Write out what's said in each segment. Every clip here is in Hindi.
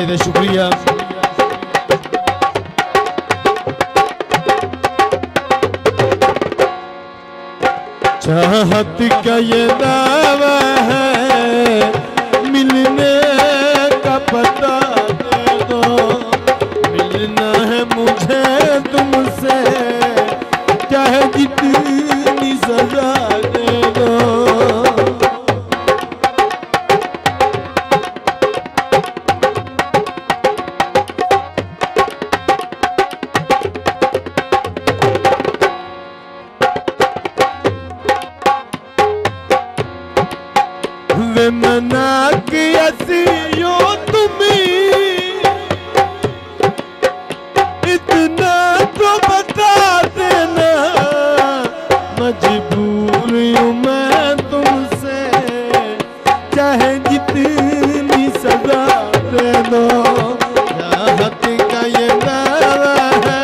बेहद शुक्रिया। चाहत का ये दावा है, मिलने का पता दे दो, मिलना है मुझे तुमसे, चाहे जितनी सजा दे दो। वे मना के असियो तुम्हें, इतना तो बता देना, मजबूर हूँ मैं तुमसे, चाहे जितनी सजा दे दो। चाहत का ये दावा है,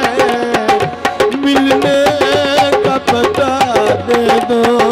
मिलने का पता दे दो।